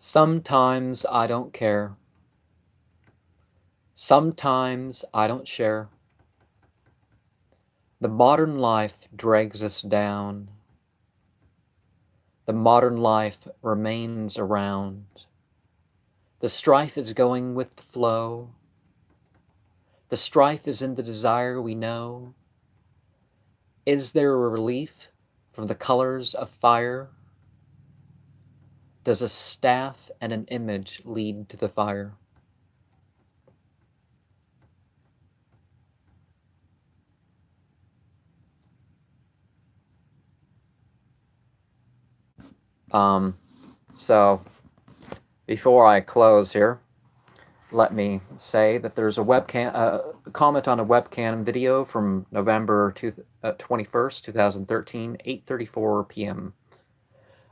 Sometimes I don't care. Sometimes I don't share. The modern life drags us down. The modern life remains around. The strife is going with the flow. The strife is in the desire we know. Is there a relief from the colors of fire? Does a staff and an image lead to the fire? So before I close here, let me say that there's a comment on a webcam video from November 21st, 2013, 8:34 p.m.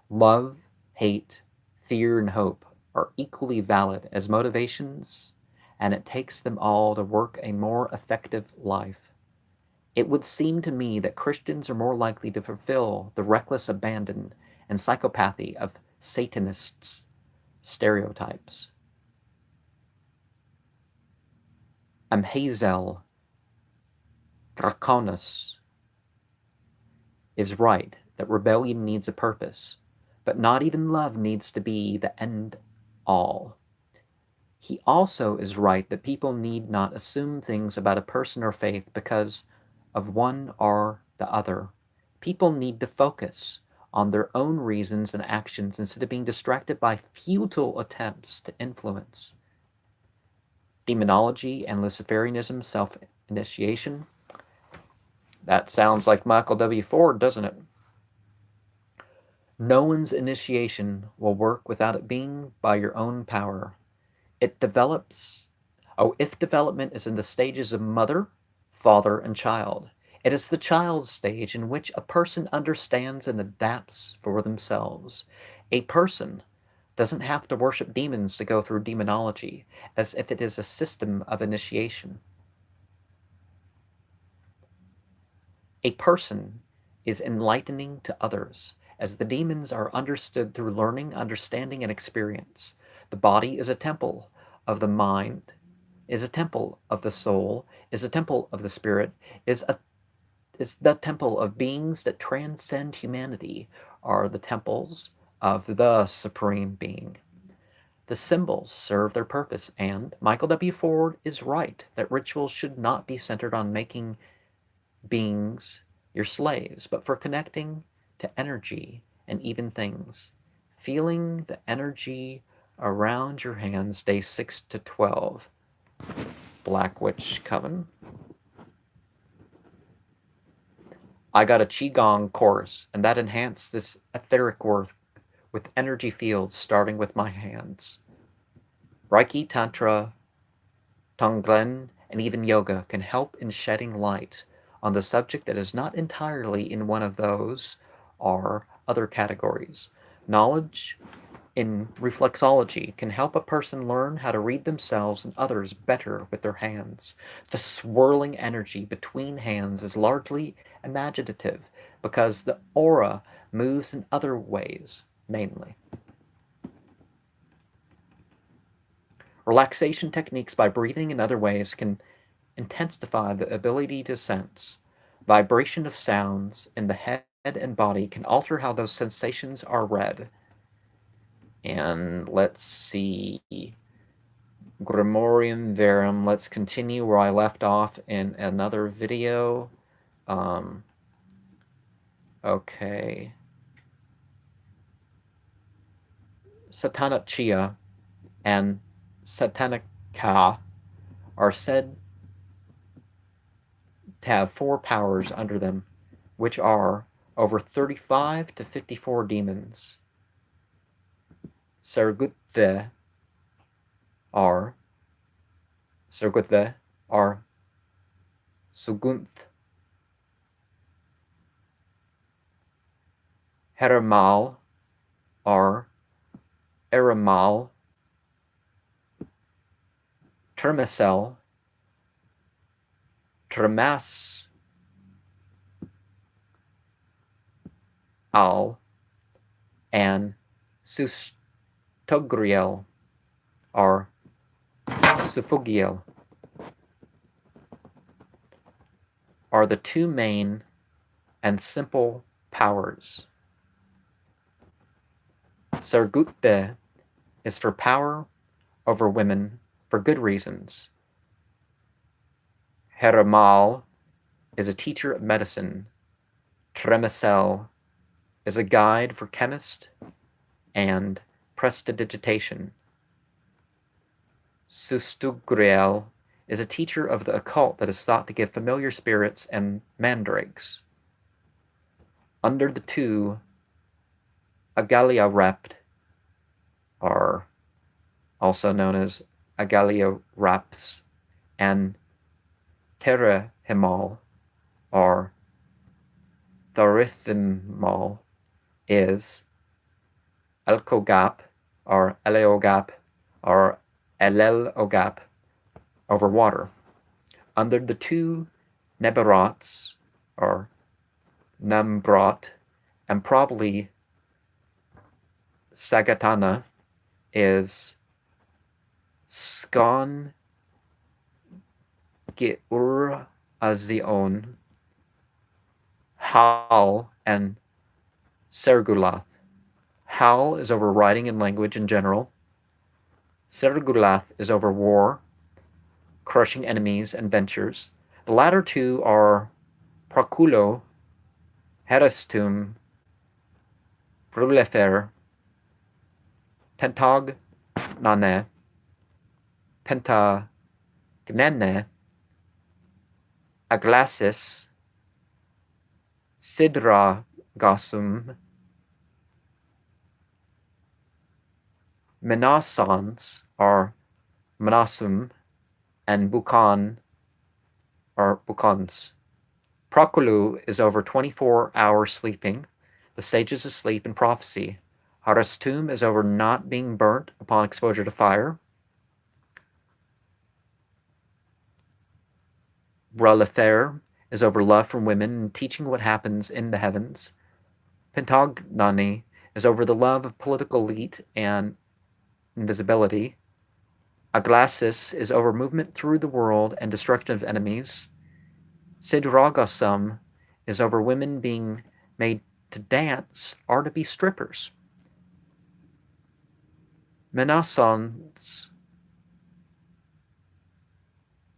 Love, hate, fear, and hope are equally valid as motivations, and it takes them all to work a more effective life. It would seem to me that Christians are more likely to fulfill the reckless abandon and psychopathy of Satanists' stereotypes. Hazel Draconis is right that rebellion needs a purpose, but not even love needs to be the end all. He also is right that people need not assume things about a person or faith because of one or the other. People need to focus on their own reasons and actions instead of being distracted by futile attempts to influence. Demonology and Luciferianism, self-initiation. That sounds like Michael W. Ford, doesn't it? No one's initiation will work without it being by your own power. If development is in the stages of mother, father, and child, it is the child stage in which a person understands and adapts for themselves. A person doesn't have to worship demons to go through demonology, as if it is a system of initiation. A person is enlightening to others, as the demons are understood through learning, understanding, and experience. The body is a temple of the mind, is a temple of the soul, is a temple of the spirit, is the temple of beings that transcend humanity, are the temples of the Supreme Being. The symbols serve their purpose, and Michael W. Ford is right that rituals should not be centered on making beings your slaves, but for connecting to energy and even things. Feeling the energy around your hands, day 6 to 12. Black Witch Coven. I got a Qigong course, and that enhanced this etheric work with energy fields starting with my hands. Reiki, Tantra, Tonglen, and even yoga can help in shedding light on the subject that is not entirely in one of those or other categories. Knowledge in reflexology can help a person learn how to read themselves and others better with their hands. The swirling energy between hands is largely imaginative because the aura moves in other ways, mainly. Relaxation techniques by breathing and other ways can intensify the ability to sense. Vibration of sounds in the head and body can alter how those sensations are read. And let's see. Grimorium Verum. Let's continue where I left off in another video. Okay. Satanicia and Satanica are said to have 4 powers under them, which are over 35 to 54 demons. Serguthe are Sugunth, Heramal are Eramal, Termacel, Tremas al, and Togriel or Sufugiel are the two main and simple powers. Sergute is for power over women for good reasons. Heramal is a teacher of medicine. Tremesel is a guide for chemist and prestidigitation. Sustugriel is a teacher of the occult that is thought to give familiar spirits and mandrakes. Under the two, Agaliarept are also known as Agaliaraps, and Terehimal or Tharithimal is Elkogap or Eleogap or Elelogap over water. Under the two Nebarots or Nambrot and probably Sagatana is Skon Geur Azion, Hal, and Sergulath. Hal is over writing and language in general. Sergulath is over war, crushing enemies and ventures. The latter two are Proculo, Herestum, Brulefer, Pentag Nane, Pentagnene, Aglasis, Sidragasum, Menasons are Menasum, and Bukan are Bukans. Proculu is over 24-hour sleeping. The sage is asleep in prophecy. Harastum is over not being burnt upon exposure to fire. Ralefer is over love from women and teaching what happens in the heavens. Pentagnani is over the love of political elite and invisibility. Aglasis is over movement through the world and destruction of enemies. Sidragasum is over women being made to dance or to be strippers. Menasons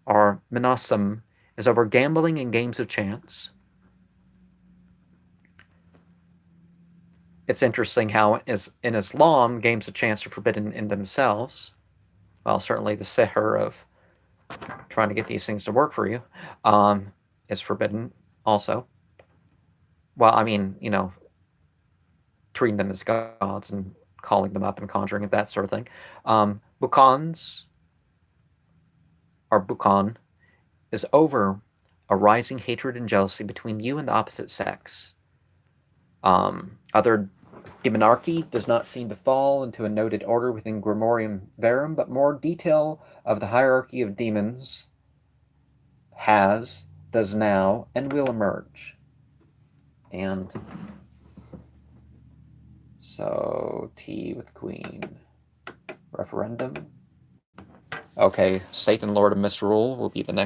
or Menasum is over gambling and games of chance. It's interesting how in Islam, games of chance are forbidden in themselves. Well, certainly the sihr of trying to get these things to work for you is forbidden also. Well, I mean, treating them as gods and calling them up and conjuring and that sort of thing. Bukans, or Bukan, is over a rising hatred and jealousy between you and the opposite sex. Other demonarchy does not seem to fall into a noted order within Grimorium Verum, but more detail of the hierarchy of demons does now, and will emerge. And so T with Queen. Referendum. Okay, Satan, Lord of Misrule will be the next